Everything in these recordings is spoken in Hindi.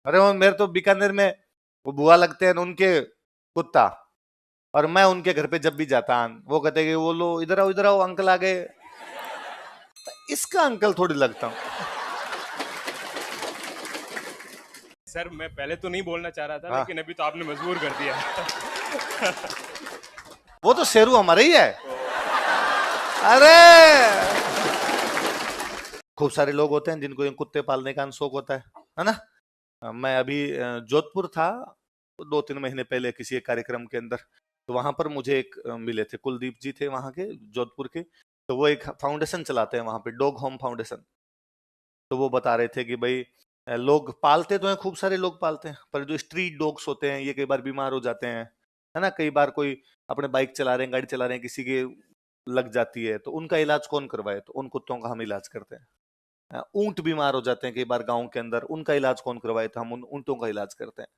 अरे वो मेरे तो बीकानेर में वो बुआ लगते हैं उनके कुत्ता, और मैं उनके घर पे जब भी जाता वो कहते कि वो लो इधर आओ अंकल आ गए। इसका अंकल थोड़ी लगता हूँ। सर मैं पहले तो नहीं बोलना चाह रहा था, हाँ, लेकिन अभी तो आपने मजबूर कर दिया। वो तो शेरू हमारे ही है। अरे खूब सारे लोग होते हैं जिनको ये कुत्ते पालने का शौक होता है ना। मैं अभी जोधपुर था 2-3 महीने पहले किसी एक कार्यक्रम के अंदर, तो वहां पर मुझे एक मिले थे, कुलदीप जी थे वहां के जोधपुर के। तो वो एक फाउंडेशन चलाते हैं वहां पे, डॉग होम फाउंडेशन। तो वो बता रहे थे कि भाई लोग पालते तो हैं, खूब सारे लोग पालते हैं, पर जो स्ट्रीट डॉग्स होते हैं ये कई बार बीमार हो जाते हैं, है ना। कई बार कोई अपने बाइक चला रहे हैं, गाड़ी चला रहे हैं, किसी के लग जाती है तो उनका इलाज कौन करवाए, तो उन कुत्तों का हम इलाज करते हैं। ऊंट बीमार हो जाते हैं कई बार गांव के अंदर, उनका इलाज कौन करवाए, तो हम उन ऊंटों का इलाज करते हैं।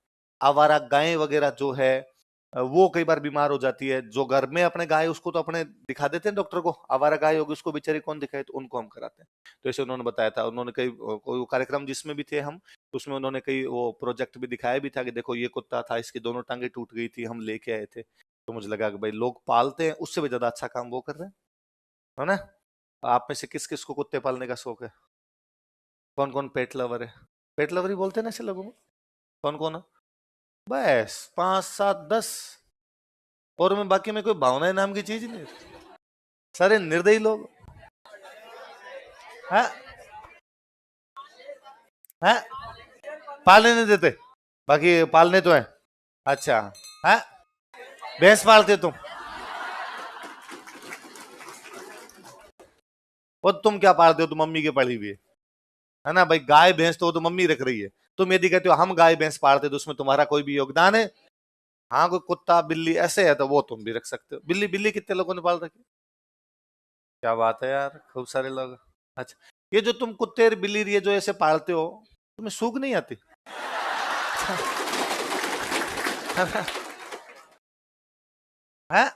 आवारा गायें वगैरह जो है वो कई बार बीमार हो जाती है, जो घर में अपने गाय उसको तो अपने दिखा देते हैं डॉक्टर को, आवारा गाय होगी उसको बेचारी कौन दिखाए, तो उनको हम कराते हैं। तो ऐसे उन्होंने बताया था, उन्होंने कई कोई कार्यक्रम जिसमें भी थे हम, तो उसमें उन्होंने कई वो प्रोजेक्ट भी दिखाया भी था कि देखो ये कुत्ता था, इसकी दोनों टांगे टूट गई थी, हम लेके आए थे। तो मुझे लगा कि भाई लोग पालते हैं उससे भी ज्यादा अच्छा काम वो कर रहे हैं, है ना। आप में से किस किस को कुत्ते पालने का शौक है? कौन कौन पेट लवर है? पेट लवर ही बोलते हैं ना ऐसे लोगों को। कौन कौन है? बस 5-7-10, और में बाकी में कोई भावना नाम की चीज ही नहीं। सारे निर्दयी लोग हैं। हैं, पालने नहीं देते, बाकी पालने तो है। अच्छा है, भैंस पालते तुम? और तुम क्या पालते हो? तुम मम्मी के पड़ी हुई है ना भाई। गाय भैंस तो वो तो मम्मी रख रही है। तुम यदि कहते हो हम गाय भैंस पालते तो उसमें तुम्हारा कोई भी योगदान है? हाँ, कोई कुत्ता बिल्ली ऐसे है तो वो तुम भी रख सकते हो। बिल्ली बिल्ली कितने लोगों ने पाल रखी? क्या बात है यार, खूब सारे लोग। अच्छा, ये जो तुम कुत्ते और बिल्ली ये जो ऐसे पालते हो, तुम्हें सूंघ नहीं आती? है?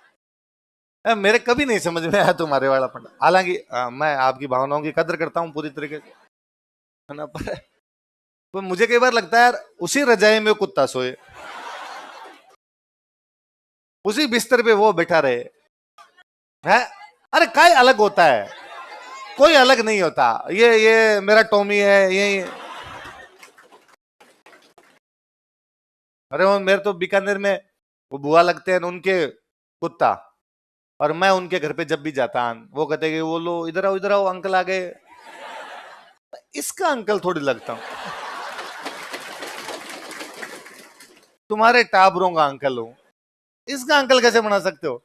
मेरे कभी नहीं समझ में आया तुम्हारे वाला फंडा। हालांकि मैं आपकी भावनाओं की कदर करता हूँ पूरी तरीके से, है ना। पर मुझे कई बार लगता है यार, उसी रजाई में कुत्ता सोए, उसी बिस्तर पे वो बैठा रहे, है। अरे काय अलग होता है? कोई अलग नहीं होता। ये मेरा टॉमी है ये। अरे वो मेरे तो बीकानेर में वो बुआ लगते हैं उनके कुत्ता, और मैं उनके घर पे जब भी जाता वो कहते कि वो लो इधर आओ अंकल आ गए। इसका अंकल थोड़ी लगता हूँ, तुम्हारे टाबरों का अंकल हूं। इसका अंकल कैसे बना सकते हो?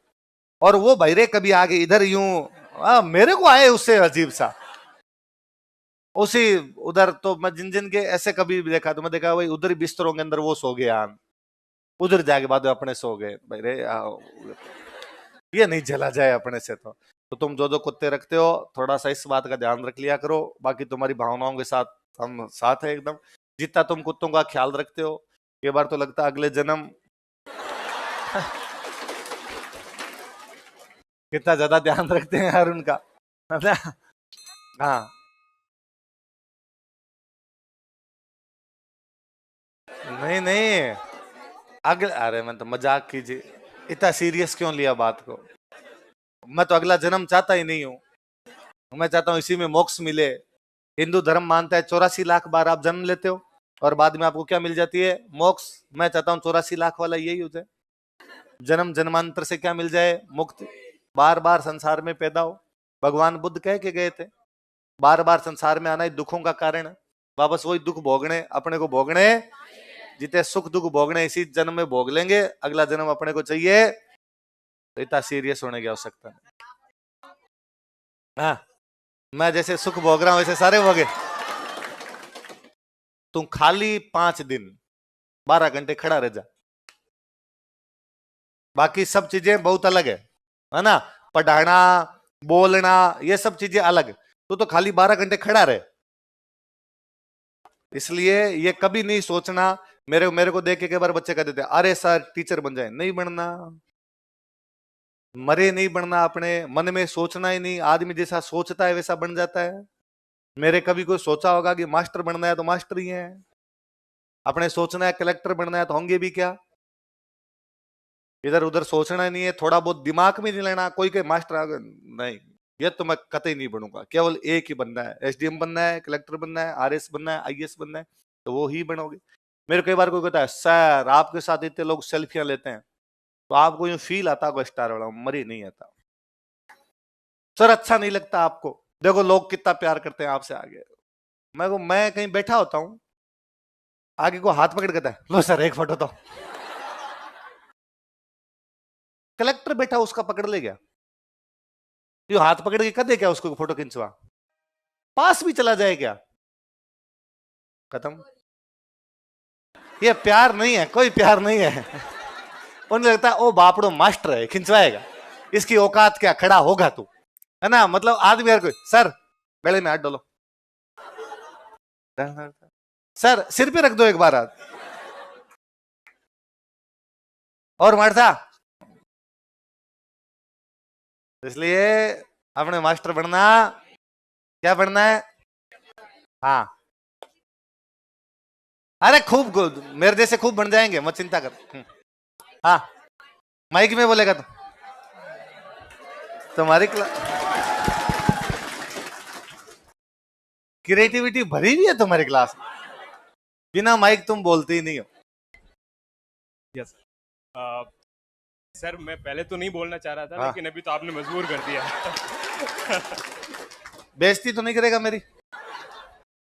और वो भाई रे कभी आगे इधर यूं मेरे को आए उससे अजीब सा, उसी उधर तो मैं जिन जिन के ऐसे कभी भी देखा तो मैं देखा भाई उधर ही बिस्तरों के अंदर वो सो गया, उधर जाके बाद में अपने सो गए भाई रे ये नहीं झेला जाए अपने से। तो तुम जो जो कुत्ते रखते हो थोड़ा सा इस बात का ध्यान रख लिया करो। बाकी तुम्हारी भावनाओं के साथ हम साथ है एकदम। जितना तुम कुत्तों का ख्याल रखते हो, ये बार तो लगता है अगले जन्म कितना ज्यादा ध्यान रखते हैं यार उनका, है ना। हाँ, नहीं नहीं, अगले अरे मैं तो मजाक कीजिए, इतना सीरियस क्यों लिया बात को? मैं तो अगला जन्म चाहता ही नहीं हूँ। मैं चाहता हूँ इसी में मोक्ष मिले। हिंदू धर्म मानता है 84 लाख बार आप जन्म लेते हो और बाद में आपको क्या मिल जाती है? मोक्ष। मैं चाहता हूँ 84 लाख वाला यही हो जाए, जन्म जन्मांतर से क्या मिल जाए? मुक्ति। बार बार संसार में पैदा हो। भगवान बुद्ध कह के गए थे बार बार संसार में आना ही दुखों का कारण है। वापस वही दुख भोगने, अपने को भोगने, जितने सुख दुख भोगने इसी जन्म में भोग लेंगे, अगला जन्म अपने को चाहिए। तो इतना सीरियस होने की आवश्यकता नहीं। हाँ, मैं जैसे सुख भोग रहा हूं वैसे सारे भोगे। तुम खाली 5 दिन 12 घंटे खड़ा रह जा, बाकी सब चीजें बहुत अलग है ना। पढ़ाना, बोलना, ये सब चीजें अलग। तो खाली 12 घंटे खड़ा रहे। इसलिए ये कभी नहीं सोचना। मेरे को देख के कई बार बच्चे कह देते अरे सर टीचर बन जाए, नहीं बनना। मरे नहीं बनना, अपने मन में सोचना ही नहीं। आदमी जैसा सोचता है वैसा बन जाता है। मेरे कभी कोई सोचा होगा कि मास्टर बनना है तो मास्टर ही है। अपने सोचना है कलेक्टर बनना है तो होंगे भी क्या, इधर उधर सोचना नहीं है, थोड़ा बहुत दिमाग में नहीं लेना। कोई के मास्टर नहीं, ये तो मैं कतई नहीं बनूंगा, केवल एक ही बनना है, एसडीएम बनना है, कलेक्टर बनना है, आरएस बनना है, आईएएस बनना है, तो वो ही बनोगे। मेरे कई बार कोई कहता है सर आपके साथ इतने लोग सेल्फियां लेते हैं, तो आपको यूं फील आता होगा स्टार वाला, मरी नहीं आता सर, अच्छा नहीं लगता आपको, देखो लोग कितना प्यार करते हैं आपसे। आगे मैं कहीं बैठा होता हूं, आगे को हाथ पकड़ कहता है लो सर एक फोटो तो, कलेक्टर बैठा उसका पकड़ ले गया, यो हाथ पकड़ के कर दे क्या उसको फोटो खिंचवा, पास भी चला जाए क्या, खत्म। ये प्यार नहीं है, कोई प्यार नहीं है। उन्हें लगता है ओ बापड़ो मास्टर है खिंचवाएगा, इसकी औकात क्या, खड़ा होगा तू, है ना। मतलब आदमी यार कोई सर बेड़े में हाथ डालो, सर सिर पे रख दो एक बार हाथ, और मारता। इसलिए अपने मास्टर बनना, क्या बनना है, हाँ अरे खूब मेरे जैसे खूब बन जाएंगे, मत चिंता कर। हाँ माइक में बोलेगा तो तुम्हारी क्रिएटिविटी भरी हुई है तुम्हारी क्लास में, बिना माइक तुम बोलते ही नहीं हो। यस सर, मैं पहले तो नहीं बोलना चाह रहा था, हाँ। लेकिन अभी तो आपने मजबूर कर दिया। बेइज्जती तो नहीं करेगा मेरी,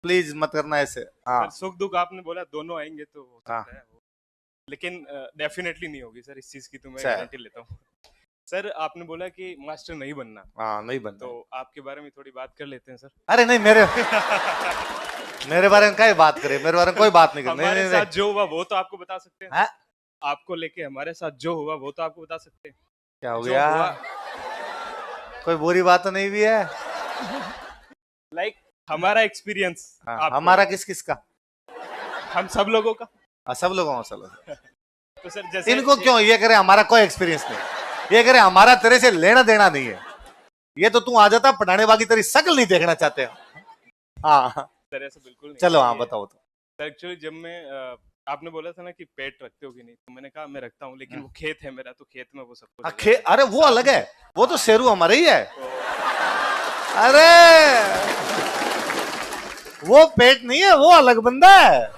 प्लीज मत करना ऐसे। हाँ सर सुख दुख आपने बोला दोनों आएंगे तो हो सकता है वो, लेकिन डेफिनेटली नहीं होगी सर, इस चीज की तो मैं गारंटी लेता हूँ। सर आपने बोला कि मास्टर नहीं बनना, हाँ नहीं बनना, तो आपके बारे में थोड़ी बात कर लेते हैं सर। अरे नहीं मेरे बारे में क्या बात करे, मेरे बारे में कोई बात नहीं करे। हमारे साथ जो हुआ वो तो आपको बता सकते हैं। हाँ? आपको लेके हमारे साथ जो हुआ वो तो आपको बता सकते हैं। क्या हो गया, कोई बुरी बात तो नहीं भी है, लाइक हमारा एक्सपीरियंस। हमारा किस किस का, हम सब लोगों का। सब लोगों का चलो। तो सर जैसे इनको क्यों ये करे, हमारा कोई एक्सपीरियंस नहीं, ये करे हमारा तेरे से लेना देना नहीं है, ये तो तू आ जाता पढ़ाने बाकी तेरी शक्ल नहीं देखना चाहते। हाँ सर ऐसा बिल्कुल नहीं। चलो हाँ बताओ तो। सर एक्चुअली जब मैं आपने बोला था ना कि पेट रखते हो कि नहीं, तो मैंने कहा मैं रखता हूँ, लेकिन वो खेत है मेरा, तो खेत में वो सब कुछ। अरे वो अलग है, वो तो शेरू हमारे ही है। अरे वो पेट नहीं है, वो अलग बंदा है,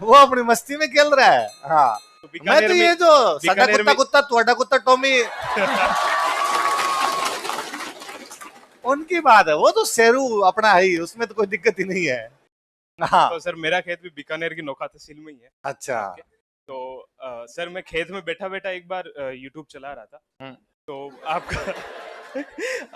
वो अपनी मस्ती में खेल रहा है। हाँ तो मैं तो ये जो साडा कुत्ता कुत्ता तुआडा कुत्ता टॉमी उनकी बात है, वो तो शेरू अपना है ही, उसमें तो कोई दिक्कत ही नहीं है। हाँ तो सर मेरा खेत भी बीकानेर की नौखा तहसील में ही है। अच्छा। तो सर मैं खेत में बैठा बैठा एक बार यूट्यूब चला रहा था, तो आपका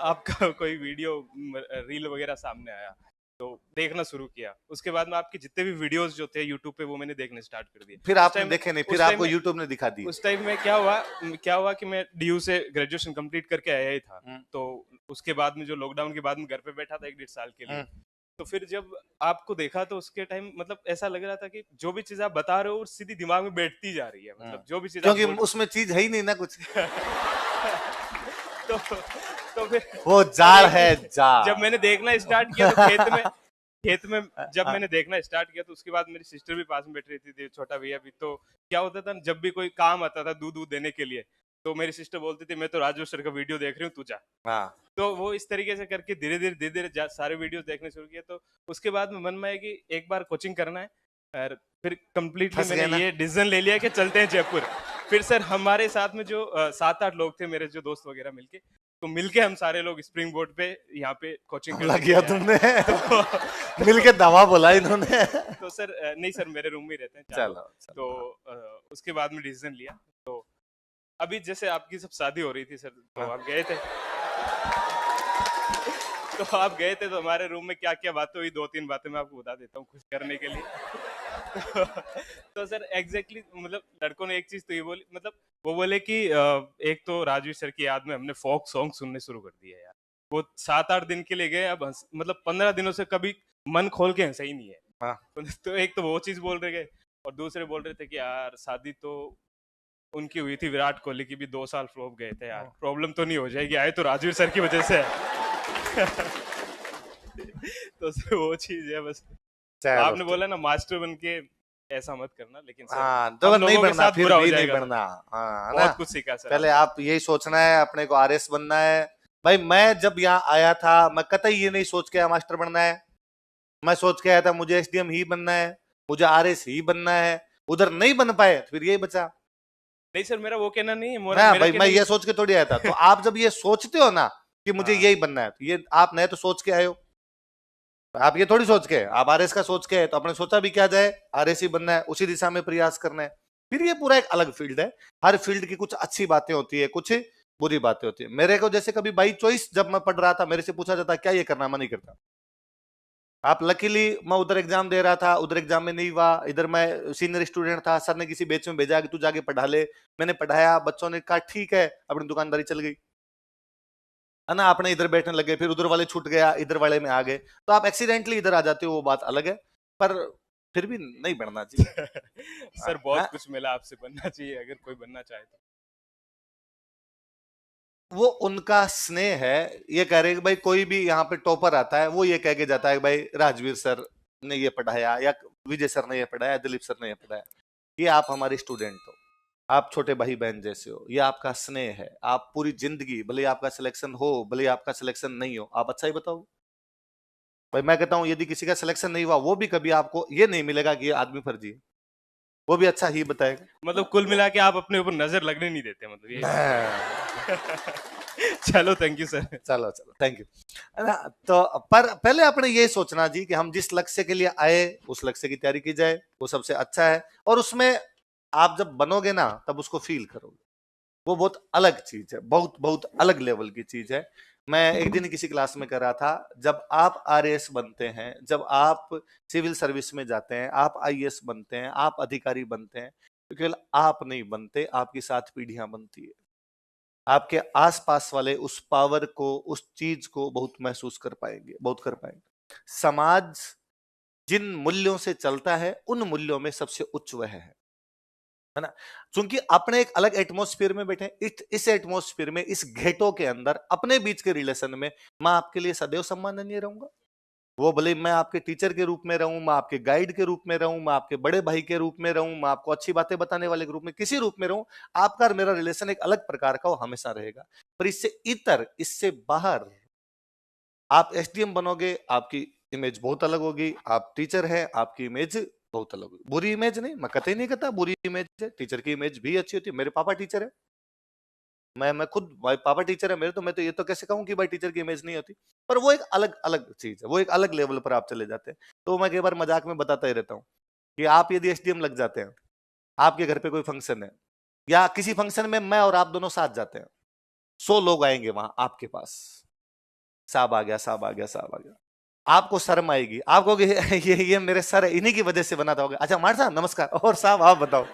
आपका कोई वीडियो रील वगैरह सामने आया, तो देखना शुरू किया। उसके बाद में आपके जितने भी वीडियोस जो थे यूट्यूब पे वो मैंने देखने स्टार्ट कर दिए। फिर आपने देखे नहीं, फिर आपको यूट्यूब ने दिखा दिया। उस टाइम में क्या हुआ कि मैं डीयू से ग्रेजुएशन कंप्लीट करके आया ही था, तो उसके बाद में जो लॉकडाउन के बाद में घर पे बैठा था 1-1.5 साल के लिए, तो फिर जब आपको देखा तो उसके टाइम मतलब ऐसा लग रहा था कि जो भी चीज आप बता रहे हो सीधी दिमाग में बैठती जा रही है, मतलब जो भी चीज, क्योंकि उसमें चीज है ही नहीं ना कुछ। तो फिर वो जार है जार। जब मैंने देखना स्टार्ट किया तो खेत में जब मैंने देखना स्टार्ट किया, तो उसके बाद मेरी सिस्टर भी पास में बैठ रही थी, छोटा भैया भी। तो क्या होता था, जब भी कोई काम आता था दूध देने के लिए, तो मेरी सिस्टर बोलती थी मैं तो राजू सर का वीडियो देख रही हूँ, तू जा। तो वो इस तरीके से करके धीरे धीरे सारे वीडियोस देखने शुरू किए। तो उसके बाद में मन में है कि एक बार कोचिंग करना है, और फिर कंप्लीटली मैंने ये डिसीजन ले लिया कि चलते हैं जयपुर। फिर सर हमारे साथ में जो 7-8 लोग थे मेरे जो दोस्त वगैरह मिलके, तो मिलके हम सारे लोग स्प्रिंग बोर्ड पे यहाँ पे कोचिंग लग गया तुमने। तो मिलके दवा बोला इन्होंने। तो सर नहीं सर, मेरे रूम में ही रहते हैं। चलो। तो उसके बाद में डिसीजन लिया। तो अभी जैसे आपकी सब शादी हो रही थी सर, तो आप गए थे तो हमारे रूम में क्या क्या बातें हुई, 2-3 बातें मैं आपको बता देता हूँ खुश करने के लिए। तो सर एग्जैक्टली मतलब लड़कों ने एक चीज तो ये बोली, मतलब वो बोले कि एक तो राजवीर सर की याद में हमने फोक सॉन्ग सुनने शुरू कर दिए यार। वो 7-8 दिन के लिए गए, अब मतलब 15 दिनों से कभी मन खोल के हंसा ही नहीं है। तो एक तो वो चीज बोल रहे गए, और दूसरे बोल रहे थे कि यार शादी तो उनकी हुई थी, विराट कोहली की भी 2 साल फ्लॉप गए थे यार, प्रॉब्लम तो नहीं हो जाएगी, आए तो राजवीर सर की वजह से। तो वो चीज है बस। आपने बोला ना मास्टर बन के ऐसा मत करना, लेकिन सर हाँ तो हम नहीं लोगों के बढ़ना, साथ फिर बुरा हो भी नहीं जाएगा सर। बढ़ना। हाँ ना, बहुत कुछ सीखा सर पहले आपसे। आप यही सोचना है अपने को आरएस बनना है। भाई मैं जब यहाँ आया था मैं कतई ये नहीं सोच के आया मास्टर बनना है, मैं सोच के आया था मुझे एसडीएम ही बनना है, मुझे आरएस ही बनना है। उधर नहीं बन पाए तो फिर यही बचा नहीं सर, मेरा वो कहना नहीं है, मेरा ना। मेरा भाई मैं कहना ये सोच के थोड़ी आया था। तो आप जब ये सोचते हो ना कि मुझे हाँ, यही बनना है, तो ये आप नए तो सोच के आए हो। आप ये थोड़ी सोच के, आप आरएस का सोच के, तो आपने सोचा भी क्या जाए, आरएस ही बनना है, उसी दिशा में प्रयास करना है। फिर ये पूरा एक अलग फील्ड है। हर फील्ड की कुछ अच्छी बातें होती है, कुछ बुरी बातें होती है। मेरे को जैसे कभी बाई चॉइस जब मैं पढ़ रहा था, मेरे से पूछा जाता क्या ये करना, मैं नहीं करता। आप लकीली, मैं उधर एग्जाम दे रहा था, उधर एग्जाम में नहीं हुआ, इधर मैं सीनियर स्टूडेंट था, सर ने किसी बैच में भेजा कि तू जाके पढ़ा ले। मैंने पढ़ाया, बच्चों ने कहा ठीक है, अपनी दुकानदारी चल गई है ना। आपने इधर बैठने लगे, फिर उधर वाले छूट गया, इधर वाले में आ गए, तो आप एक्सीडेंटली इधर आ जाते हो, वो बात अलग है। पर फिर भी नहीं बढ़ना चाहिए। सर बहुत हाँ, कुछ मिला आपसे, बनना चाहिए अगर कोई बनना चाहे तो। वो उनका स्नेह है। ये कह रहे कि भाई कोई भी यहाँ पे टॉपर आता है, वो ये कह के जाता है कि भाई राजवीर सर ने ये पढ़ाया, या विजय सर ने ये पढ़ाया, दिलीप सर ने ये पढ़ाया। ये आप हमारे स्टूडेंट हो, आप छोटे भाई बहन जैसे हो, ये आपका स्नेह है। आप पूरी जिंदगी, भले आपका सिलेक्शन हो भले आपका सिलेक्शन नहीं हो, आप अच्छा ही बताओ। भाई मैं कहता हूं यदि किसी का सिलेक्शन नहीं हुआ, वो भी कभी आपको ये नहीं मिलेगा कि ये आदमी फर्जी है, वो भी अच्छा ही बताएगा। मतलब कुल मिला के आप अपने ऊपर नजर लगने नहीं देते, मतलब यही बात है। चलो, थैंक यू सर। चलो चलो, थैंक यू। है ना। तो पर पहले अपने ये सोचना जी कि हम जिस लक्ष्य के लिए आए उस लक्ष्य की तैयारी की जाए, वो सबसे अच्छा है। और उसमें आप जब बनोगे ना तब उसको फील करोगे, वो बहुत अलग चीज है, बहुत बहुत अलग लेवल की चीज है। मैं एक दिन किसी क्लास में कर रहा था, जब आप आरएएस बनते हैं, जब आप सिविल सर्विस में जाते हैं, आप आईएएस बनते हैं, आप अधिकारी बनते हैं, तो केवल आप नहीं बनते, आपकी 7 पीढ़ियां बनती है। आपके आसपास वाले उस पावर को, उस चीज को बहुत महसूस कर पाएंगे, बहुत कर पाएंगे। समाज जिन मूल्यों से चलता है, उन मूल्यों में सबसे उच्च वह है ना। क्योंकि अपने एक अलग एटमॉस्फेयर में बैठे, इस एटमॉस्फेयर में, इस घेटों के अंदर, अपने बीच के रिलेशन में मैं आपके लिए सदैव सम्माननीय रहूंगा। वो भले मैं आपके टीचर के रूप में रहूं, मैं आपके गाइड के रूप में रहूं, मैं आपके बड़े भाई के रूप में रहूं, मैं आपको अच्छी बातें बताने वाले के रूप में, किसी रूप में रहूं, आपका और मेरा रिलेशन एक अलग प्रकार का वो हमेशा रहेगा। पर इससे इतर, इससे बाहर आप एसडीएम बनोगे, आपकी इमेज बहुत अलग होगी। आप टीचर हैं, आपकी इमेज बहुत अलग होगी। बुरी इमेज नहीं, मैं कतई नहीं कहता बुरी इमेज है, टीचर की इमेज भी अच्छी होती है। मेरे पापा टीचर है, मैं खुद, भाई पापा टीचर है मेरे, तो मैं तो ये तो कैसे कहूं कि भाई टीचर की इमेज नहीं होती। पर वो एक अलग अलग चीज है, वो एक अलग लेवल पर आप चले जाते हैं। तो मैं कई बार मजाक में बताता ही रहता हूँ कि आप यदि एसडीएम लग जाते हैं, आपके घर पे कोई फंक्शन है, या किसी फंक्शन में मैं और आप दोनों साथ जाते हैं, 100 लोग आएंगे वहां आपके पास, साहब आ गया, साहब आ गया, साहब आ गया, आपको शर्म आएगी, आपको ये मेरे सर है, इन्हीं की वजह से बना था। होगा अच्छा मार साहब नमस्कार, और साहब आप बताओ।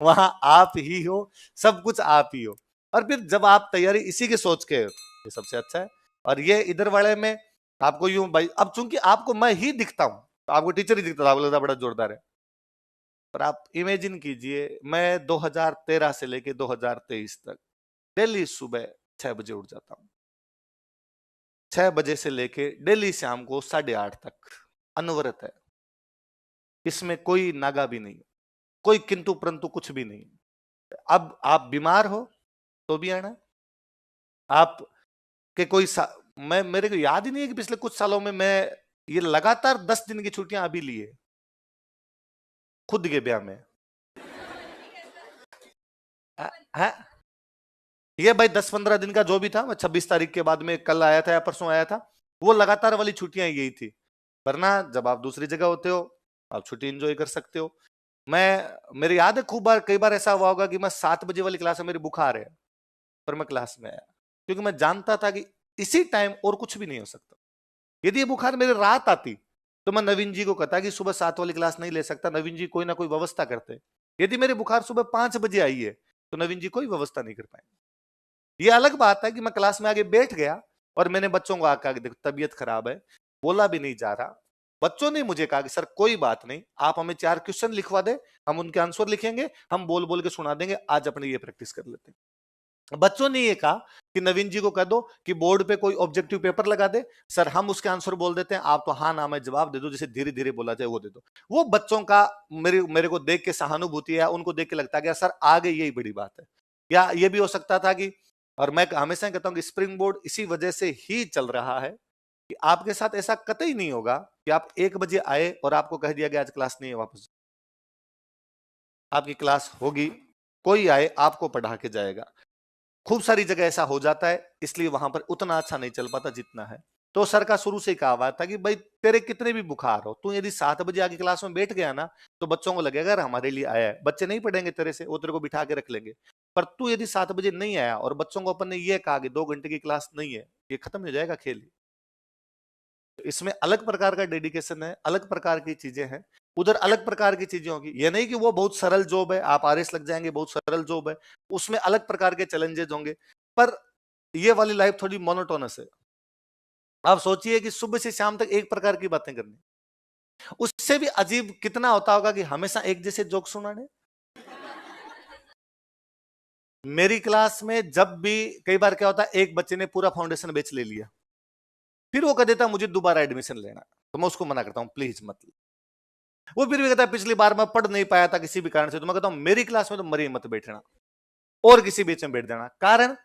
वहां आप ही हो, सब कुछ आप ही हो। और फिर जब आप तैयारी इसी की सोच के, ये सबसे अच्छा है। और ये इधर वाले में आपको यूं भाई, अब चूंकि आपको मैं ही दिखता हूं, तो आपको टीचर ही दिखता था, आपको लगता बड़ा जोरदार है। पर आप इमेजिन कीजिए, मैं 2013 से लेके 2023 तक डेली सुबह 6 बजे उठ जाता हूं, 6 बजे से लेके डेली शाम को 8:30 तक, अनवरत है। इसमें कोई नागा भी नहीं, कोई किंतु परंतु कुछ भी नहीं। अब आप बीमार हो तो भी आना, आप के कोई मैं, मेरे को याद ही नहीं है कि पिछले कुछ सालों में मैं ये लगातार 10 दिन की छुट्टियां अभी लिए, खुद के ब्याह में। है ये भाई 10-15 दिन का जो भी था, मैं 26 तारीख के बाद में कल आया था या परसों आया था, वो लगातार वाली छुट्टियां यही थी। वरना जब आप दूसरी जगह होते हो, आप छुट्टी एंजॉय कर सकते हो। मेरे याद है खूब बार, कई बार ऐसा हुआ होगा कि मैं 7 बजे वाली क्लास में मेरी बुखार है, पर मैं क्लास में आया, क्योंकि मैं जानता था कि इसी टाइम और कुछ भी नहीं हो सकता। यदि ये बुखार मेरे रात आती, तो मैं नवीन जी को कहता कि सुबह 7 वाली क्लास नहीं ले सकता, नवीन जी कोई ना कोई व्यवस्था करते। यदि मेरी बुखार सुबह 5 बजे आई है, तो नवीन जी कोई व्यवस्था नहीं कर पाएंगे। ये अलग बात है कि मैं क्लास में आगे बैठ गया और मैंने बच्चों को आकर देखो तबीयत खराब है, बोला भी नहीं जा रहा, बच्चों ने मुझे कहा कि सर कोई बात नहीं, आप हमें 4 क्वेश्चन लिखवा दे, हम उनके आंसर लिखेंगे, हम बोल बोल के सुना देंगे, आज अपने ये प्रैक्टिस कर लेते हैं। बच्चों ने ये कहा कि नवीन जी को कह दो कि बोर्ड पे कोई ऑब्जेक्टिव पेपर लगा दे, सर हम उसके आंसर बोल देते हैं, आप तो हाँ ना में जवाब दे दो, जैसे धीरे धीरे बोला जाए वो दे दो। वो बच्चों का मेरे मेरे को देख के सहानुभूति है, उनको देख के लगता है सर आगे यही बड़ी बात है। या ये भी हो सकता था कि, और मैं हमेशा कहता हूं कि स्प्रिंग बोर्ड इसी वजह से ही चल रहा है कि आपके साथ ऐसा कतई नहीं होगा कि आप 1 बजे आए और आपको कह दिया गया आज क्लास नहीं है, वापस आपकी क्लास होगी, कोई आए आपको पढ़ा के जाएगा। खूब सारी जगह ऐसा हो जाता है, इसलिए वहां पर उतना अच्छा नहीं चल पाता जितना है। तो सर का शुरू से ही कहा हुआ था कि भाई तेरे कितने भी बुखार हो, तू यदि 7 बजे आके क्लास में बैठ गया ना, तो बच्चों को लगेगा अगर हमारे लिए आया है। बच्चे नहीं पढ़ेंगे तेरे से, वो तेरे को बिठा के रख लेंगे। पर तू यदि 7 बजे नहीं आया और बच्चों को अपन ने ये कहा कि 2 घंटे की क्लास नहीं है, ये खत्म हो जाएगा खेल। इसमें अलग प्रकार का डेडिकेशन है, अलग प्रकार की चीजें हैं, उधर अलग प्रकार की चीजें होगी। ये नहीं कि वो बहुत सरल जॉब है, आप आरएस लग जाएंगे, बहुत सरल जॉब है, उसमें अलग प्रकार के चैलेंजेस होंगे। पर ये वाली लाइफ थोड़ी मोनोटोनस है। आप सोचिए कि सुबह से शाम तक एक प्रकार की बातें करनी, उससे भी अजीब कितना होता होगा कि हमेशा एक जैसे जोक सुनाने। मेरी क्लास में जब भी, कई बार क्या होता है, एक बच्चे ने पूरा फाउंडेशन बैच ले लिया, फिर वो कह देता मुझे दोबारा एडमिशन लेना, तो मैं उसको मना करता हूं प्लीज मत। वो फिर भी कहता है पिछली बार मैं पढ़ नहीं पाया था किसी भी कारण से, तो मैं कहता हूं मेरी क्लास में तो मरी मत बैठना और किसी बीच में बैठ जाना। कारण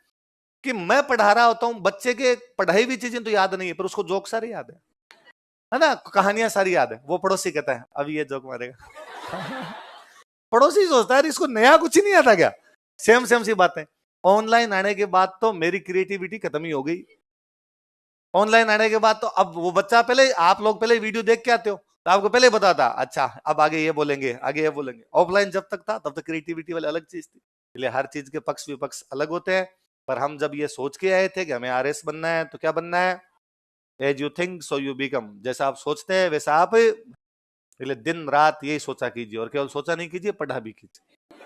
कि मैं पढ़ा रहा होता हूं, बच्चे के पढ़ाई हुई चीजें तो याद नहीं है, पर उसको जोक सारे याद है ना, कहानियां सारी याद है। वो पड़ोसी कहता है अभी ये जोक मारेगा। पड़ोसी सोचता है इसको नया कुछ ही नहीं आता क्या, सेम सेम सी बातें। ऑनलाइन आने के बाद तो मेरी क्रिएटिविटी खत्म ही हो गई। ऑनलाइन आने के बाद तो अब वो बच्चा, पहले आप लोग पहले वीडियो देख के आते हो तो आपको पहले बता था अच्छा अब आगे ये बोलेंगे, आगे ये बोलेंगे। ऑफलाइन जब तक था तब तक क्रिएटिविटी वाली अलग चीज थी। इसलिए हर चीज के पक्ष विपक्ष अलग होते हैं। पर हम जब ये सोच के आए थे कि हमें आरएस बनना है, तो क्या बनना है, as you think so you become, जैसा आप सोचते हैं वैसा आप, इसलिए दिन रात यही सोचा कीजिए, और केवल सोचा नहीं कीजिए, पढ़ा भी कीजिए।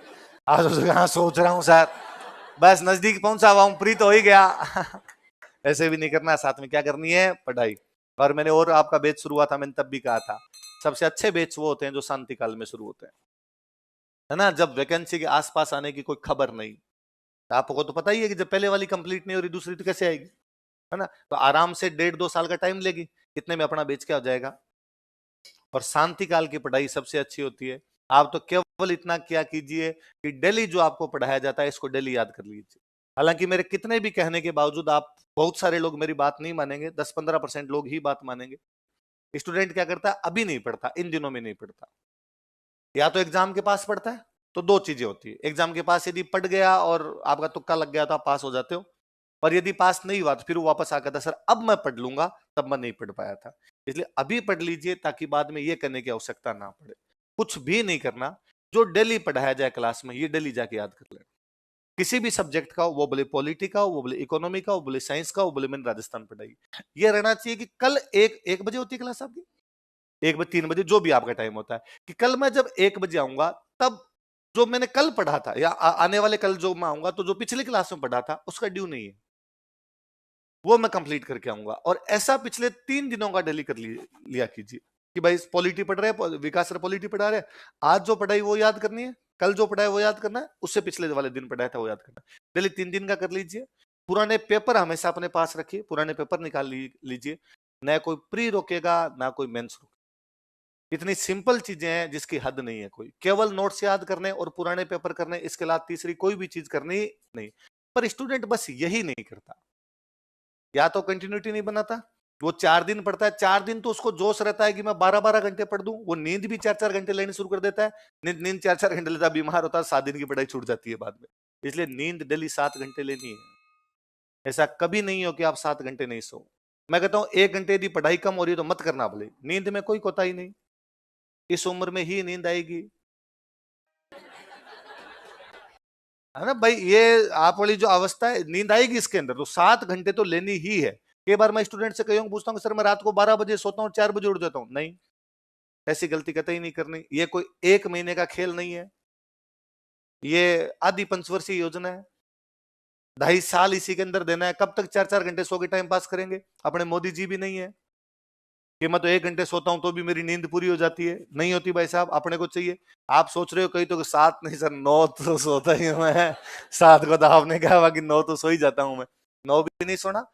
आज सोच रहा हूँ सर, बस नजदीक पहुंचा हुआ हूँ, प्री तो हो ही गया। ऐसे भी नहीं करना, साथ में क्या करनी है, पढ़ाई। और मैंने, और आपका बैच शुरू हुआ था, मैंने तब भी कहा था सबसे अच्छे बैच वो होते हैं जो शांति काल में शुरू होते हैं, है ना, जब वैकेंसी के आसपास आने की कोई खबर नहीं। आपको तो पता ही है कि जब पहले वाली कंप्लीट नहीं हो रही दूसरी तो कैसे आएगी, है ना। तो आराम से 1.5-2 साल का टाइम लेगी, इतने में अपना बैच क्या हो जाएगा। और शांति काल की पढ़ाई सबसे अच्छी होती है। आप तो केवल इतना क्या कीजिए कि डेली जो आपको पढ़ाया जाता है इसको डेली याद कर लीजिए। हालांकि मेरे कितने भी कहने के बावजूद आप, बहुत सारे लोग मेरी बात नहीं मानेंगे, 10-15% लोग ही बात मानेंगे। स्टूडेंट क्या करता है, अभी नहीं पढ़ता, इन दिनों में नहीं पढ़ता, या तो एग्जाम के पास पढ़ता है। तो दो चीजें होती है, एग्जाम के पास यदि पढ़ गया और आपका तुक्का लग गया तो आप पास हो जाते हो, और यदि पास नहीं हुआ तो फिर वो वापस आकर था सर अब मैं पढ़ लूंगा, तब मैं नहीं पढ़ पाया था। इसलिए अभी पढ़ लीजिए ताकि बाद में ये करने की आवश्यकता ना पड़े। कुछ भी नहीं करना, जो डेली पढ़ाया जाए क्लास में ये डेली जाके याद कर लेना। किसी भी सब्जेक्ट का हो, वो बोले पॉलिटी का हो, वो बोले इकोनॉमी का हो, बोले साइंस का हो, बोले मैंने राजस्थान पढ़ाई, ये रहना चाहिए कि कल 1 बजे होती है क्लास आपकी, 1 बजे 3 बजे जो भी आपका टाइम होता है, कि कल मैं जब 1 बजे आऊंगा तब जो मैंने कल पढ़ा था या आने वाले कल जो मैं आऊंगा तो जो पिछली क्लास में पढ़ा था उसका ड्यू नहीं है, वो मैं कंप्लीट करके आऊंगा। और ऐसा पिछले 3 दिनों का डेली कर लिया कीजिए कि भाई पॉलिटी पढ़ रहे हैं, विकास सर पॉलिटी पढ़ा रहे हैं, आज जो पढ़ाई वो याद करनी है, कल जो पढ़ा है वो याद करना है, उससे पिछले वाले दिन पढ़ाया था वो याद करना है। डेली 3 दिन का कर लीजिए। पुराने पेपर हमेशा अपने पास रखिए, पुराने पेपर निकाल लीजिए, ना कोई प्री रोकेगा ना कोई मेंस रोकेगा। इतनी सिंपल चीजें हैं जिसकी हद नहीं है कोई, केवल नोट्स याद करने और पुराने पेपर करने, इसके अलावा तीसरी कोई भी चीज करनी नहीं। पर स्टूडेंट बस यही नहीं करता, या तो कंटिन्यूटी नहीं बनाता, वो 4 दिन पढ़ता है, 4 दिन तो उसको जोश रहता है कि मैं 12-12 घंटे पढ़ दूं, वो नींद भी 4-4 घंटे लेनी शुरू कर देता है, नींद 4-4 घंटे लेता है, बीमार होता है, 7 दिन की पढ़ाई छूट जाती है बाद में। इसलिए नींद डेली 7 घंटे लेनी है। ऐसा कभी नहीं हो कि आप 7 घंटे नहीं सो। मैं कहता हूं 1 घंटे यदि पढ़ाई कम हो रही है तो मत करना, भले नींद में कोई कोताही नहीं, इस उम्र में ही नींद आएगी, है ना भाई। ये आप वाली जो अवस्था है नींद आएगी इसके अंदर, तो 7 घंटे तो लेनी ही है। कई बार मैं स्टूडेंट से कहीं पूछता हूँ सर मैं रात को 12 बजे सोता हूँ 4 बजे उठ जाता हूँ, नहीं, ऐसी गलती कतई नहीं करनी। ये कोई 1 महीने का खेल नहीं है, ये आधी पंचवर्षीय योजना है, 2.5 साल इसी के अंदर देना है। कब तक 4-4 घंटे सो के टाइम पास करेंगे, अपने मोदी जी भी नहीं है। कि मैं तो 1 घंटे सोता हूं तो भी मेरी नींद पूरी हो जाती है? नहीं होती भाई साहब, अपने को चाहिए। आप सोच रहे हो कहीं तो 7 नहीं सर, 9 तो सोता ही हूं मैं। 7 को तो आपने कहा हुआ कि 9 तो सो ही जाता हूं मैं। 9 भी नहीं सोना,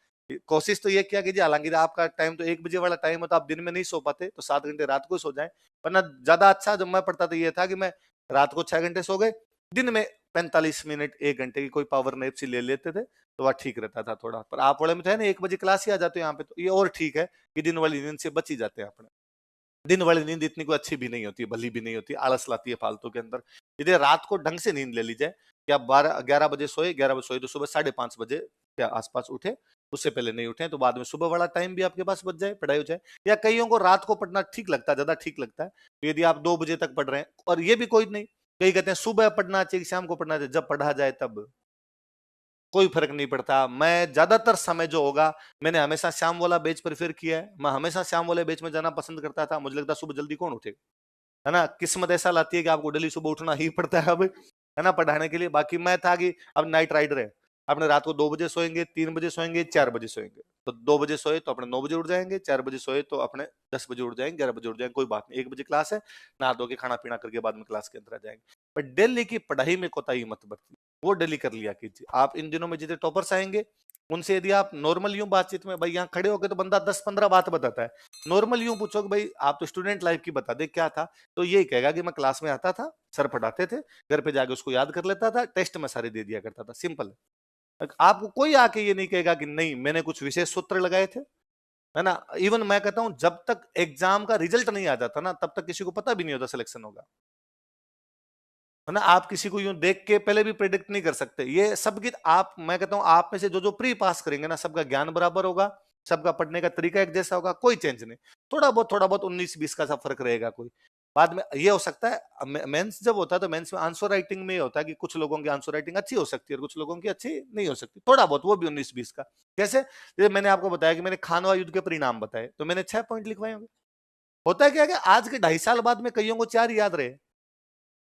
कोशिश तो ये किया कीजिए। हालांकि आपका टाइम तो 1 बजे वाला टाइम है, तो आप दिन में नहीं सो पाते, तो 7 घंटे रात को सो जाए। वरना ज्यादा अच्छा जब मैं पढ़ता था ये था कि मैं रात को 6 घंटे सो गए, दिन में 45 मिनट 1 घंटे की कोई पावर नैप सी ले लेते थे, तो वह ठीक रहता था थोड़ा। पर आप वाले में तो है ना 1 बजे क्लास ही आ जाते हो यहाँ पे, तो ये और ठीक है कि दिन वाली नींद से बच ही जाते हैं अपने। दिन वाली नींद इतनी कोई अच्छी भी नहीं होती, भली भी नहीं होती, आलस लाती है फालतू के अंदर। यदि रात को ढंग से नींद ले ली जाए कि आप 12-11 बजे सोए, 11 बजे सोए तो सुबह 5:30 बजे के आसपास उठे, उससे पहले नहीं उठे तो बाद में सुबह वाला टाइम भी आपके पास बच जाए, पढ़ाई हो जाए। या कईयों को रात को पढ़ना ठीक लगता है, ज्यादा ठीक लगता है, तो यदि आप 2 बजे तक पढ़ रहे हैं, और ये भी कोई नहीं, कई कहते हैं सुबह पढ़ना चाहिए शाम को पढ़ना चाहिए, जब पढ़ा जाए तब कोई फर्क नहीं पड़ता। मैं ज्यादातर समय जो होगा, मैंने हमेशा शाम वाला बैच प्रेफर किया है, मैं हमेशा शाम वाले बैच में जाना पसंद करता था। मुझे लगता है सुबह जल्दी कौन उठेगा, है ना? किस्मत ऐसा लाती है कि आपको डेली सुबह उठना ही पड़ता है अब, है ना, पढ़ाने के लिए। बाकी मैं था कि अब नाइट राइडर है, अपने रात को 2 बजे सोएंगे, 3 बजे सोएंगे, 4 बजे सोएंगे। तो 2 बजे सोए तो अपने 9 बजे उठ जाएंगे, 4 बजे सोए तो अपने 10 बजे उठ जाएंगे, 11 बजे उठ जाएंगे, कोई बात नहीं। 1 बजे क्लास है, नहा धो के खाना पीना करके बाद में क्लास के अंदर आ जाएंगे। पर डेली की पढ़ाई में कोताही मत बरतिए, वो डेली कर लिया कीजिए। आप इन दिनों में जितने टॉपर्स आएंगे, उनसे यदि आप नॉर्मल यूं बातचीत में, भाई यहाँ खड़े होकर तो बंदा 10-15 बात बताता है, नॉर्मल यूं पूछो कि भाई आप तो स्टूडेंट लाइफ की बता दे क्या था, तो यही कहेगा कि मैं क्लास में आता था, सर पढ़ाते थे, घर पे जाके उसको याद कर लेता था, टेस्ट में सारे दे दिया करता था, सिंपल है। आपको कोई आके ये नहीं कहेगा कि नहीं मैंने कुछ विशेष सूत्र लगाए थे, है ना? इवन मैं कहता हूं जब तक एग्जाम का रिजल्ट नहीं आ जाता ना, तब तक किसी को पता भी नहीं होता सिलेक्शन होगा, है ना? आप किसी को यूं देख के पहले भी प्रिडिक्ट नहीं कर सकते। ये सब की आप, मैं कहता हूं आप में से जो जो प्री पास करेंगे ना, सबका ज्ञान बराबर होगा, सबका पढ़ने का तरीका एक जैसा होगा, कोई चेंज नहीं। थोड़ा बहुत 19-20 का सा फर्क रहेगा कोई। बाद में ये हो सकता है, मेंस जब होता है तो मेंस में आंसर राइटिंग में ये होता है कि कुछ लोगों की आंसर राइटिंग अच्छी हो सकती है और कुछ लोगों की अच्छी नहीं हो सकती, थोड़ा बहुत, वो भी 19-20 का। कैसे? जैसे मैंने आपको बताया कि मैंने खानवा युद्ध के परिणाम बताए, तो मैंने 6 पॉइंट लिखवाए होंगे। होता है क्या कि आज के 2.5 साल बाद में कईयों को 4 याद रहे,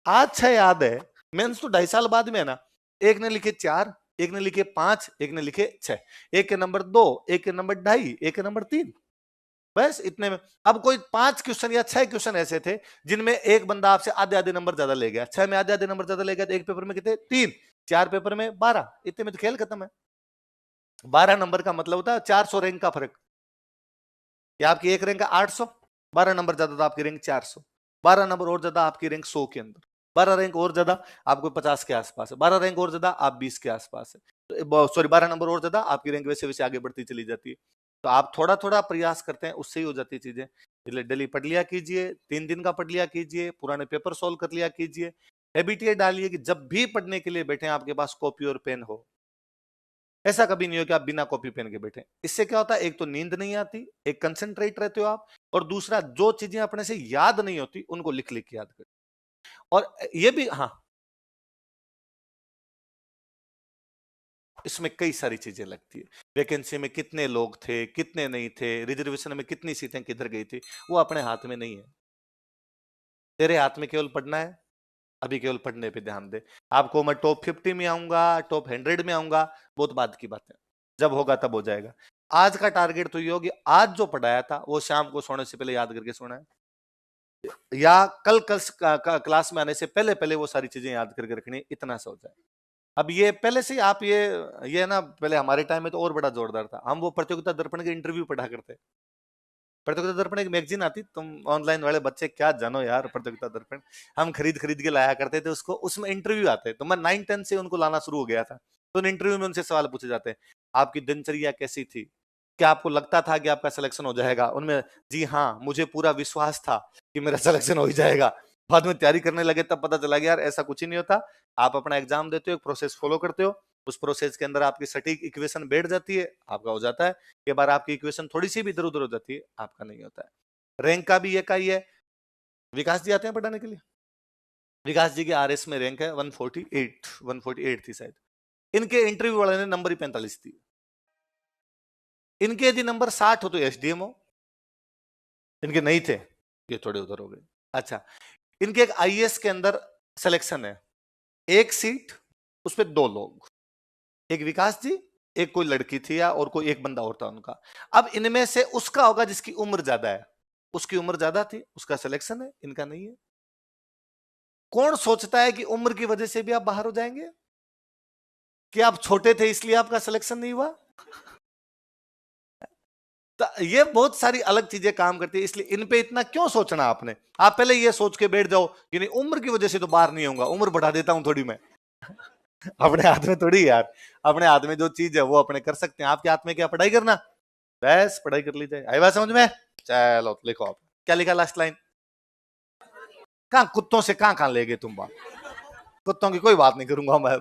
आज 6 याद है। मेंस तो 2.5 साल बाद में है ना। एक ने लिखे 4, एक ने लिखे 5, एक ने लिखे 6, एक के नंबर 2, एक के नंबर 2.5, एक के नंबर 3, बस इतने में। अब कोई 5 क्वेश्चन या 6 क्वेश्चन ऐसे थे जिनमें एक बंदा आपसे आधे आधे नंबर ज्यादा ले गया, 6 में आधे आधे नंबर ज्यादा ले गया, तो एक पेपर में कितने? 3, 4 पेपर में 12, इतने में तो खेल खत्म है। 12 नंबर का मतलब होता है 400 रैंक का फर्क, या आपकी एक रैंक 800, 12 नंबर ज्यादा तो आपकी रैंक 400, 12 नंबर और ज्यादा आपकी रैंक 100 के अंदर, 12 रैंक और ज्यादा आपको 50 के आसपास है, 12 रैंक और ज्यादा आप 20 के आसपास है, सॉरी 12 नंबर और ज्यादा आपकी रैंक वैसे वैसे आगे बढ़ती चली जाती है। तो आप थोड़ा थोड़ा प्रयास करते हैं, उससे ही हो जाती है चीजें। इसलिए डेली पढ़ लिया कीजिए, 3 दिन का पढ़ लिया कीजिए, पुराने पेपर सोल्व कर लिया कीजिए। हैबिट ये डालिए कि जब भी पढ़ने के लिए बैठे आपके पास कॉपी और पेन हो। ऐसा कभी नहीं हो कि आप बिना कॉपी पेन के बैठे। इससे क्या होता है, एक तो नींद नहीं आती, एक कंसंट्रेट रहते हो आप, और दूसरा जो चीजें अपने से याद नहीं होती उनको लिख लिख के याद कर। और ये भी, हाँ, इसमें कई सारी चीजें लगती है। वैकेंसी में कितने लोग थे, कितने नहीं थे, रिजर्वेशन में कितनी सीटें किधर गई थी, वो अपने हाथ में नहीं है। तेरे हाथ में केवल पढ़ना है, अभी केवल पढ़ने पे ध्यान दे। आपको मैं टॉप 50 में आऊंगा, टॉप 100 में आऊंगा, बहुत बाद की बात है, जब होगा तब हो जाएगा। आज का टारगेट तो ये होगी, आज जो पढ़ाया था वो शाम को सोने से पहले याद करके सोना है, या कल क्लास में आने से पहले पहले वो सारी चीजें याद करके रखनी, इतना सा हो जाए। अब ये पहले से ही आप ये ना, पहले हमारे टाइम में तो और बड़ा जोरदार था, हम वो प्रतियोगिता दर्पण के इंटरव्यू पढ़ा करते। प्रतियोगिता दर्पण एक मैगजीन आती, तुम ऑनलाइन वाले बच्चे क्या जानो यार प्रतियोगिता दर्पण, हम खरीद खरीद के लाया करते थे उसको, उसमें इंटरव्यू आते। तो मैं 9-10 से उनको लाना शुरू हो गया था। तो उन इंटरव्यू में उनसे सवाल पूछे जाते हैं, आपकी दिनचर्या कैसी थी, क्या आपको लगता था कि आपका सिलेक्शन हो जाएगा? उनमें जी हाँ, मुझे पूरा विश्वास था कि मेरा सिलेक्शन हो ही जाएगा। बाद में तैयारी करने लगे तब पता चला कि यार ऐसा कुछ ही नहीं होता। आप अपना एग्जाम देते हो, एक प्रोसेस फॉलो करते हो, उस प्रोसेस के अंदर आपकी सटीक इक्वेशन बैठ जाती है, आपका हो जाता है। कई बार आपकी इक्वेशन थोड़ी सी भी इधर उधर हो जाती है, आपका नहीं होता है। रैंक का भी एक ही है। विकास जी आते हैं पढ़ाने के लिए, विकास जी के आरएस में रैंक है 148 थी शायद। इनके इंटरव्यू वाले ने नंबर ही 45 थी। इनके यदि नंबर 60 हो तो एसडीएम हो, इनके नहीं थे, ये थोड़े उधर हो गए। अच्छा, इनके एक आईएएस के अंदर सिलेक्शन है, एक सीट, उस पर 2 लोग, एक विकास जी एक कोई लड़की थी या और कोई एक बंदा और था उनका। अब इनमें से उसका होगा जिसकी उम्र ज्यादा है, उसकी उम्र ज्यादा थी, उसका सिलेक्शन है, इनका नहीं है। कौन सोचता है कि उम्र की वजह से भी आप बाहर हो जाएंगे? कि आप छोटे थे इसलिए आपका सिलेक्शन नहीं हुआ? तो ये बहुत सारी अलग चीजें काम करती है, इसलिए इन पे इतना क्यों सोचना आपने? आप पहले ये सोच के बैठ जाओ कि नहीं उम्र की वजह से तो बाहर नहीं होगा, उम्र बढ़ा देता हूं थोड़ी मैं। अपने हाथ में थोड़ी यार, अपने हाथ में जो चीज है वो अपने कर सकते हैं। आपके हाथ में क्या, पढ़ाई करना? बस पढ़ाई कर ली जाए। आई बात समझ में? चलो लिखो आप क्या लिखा लास्ट लाइन। कहां कुत्तों से कहां कहां ले गए तुम बात? कुत्तों की कोई बात नहीं करूंगा मैं।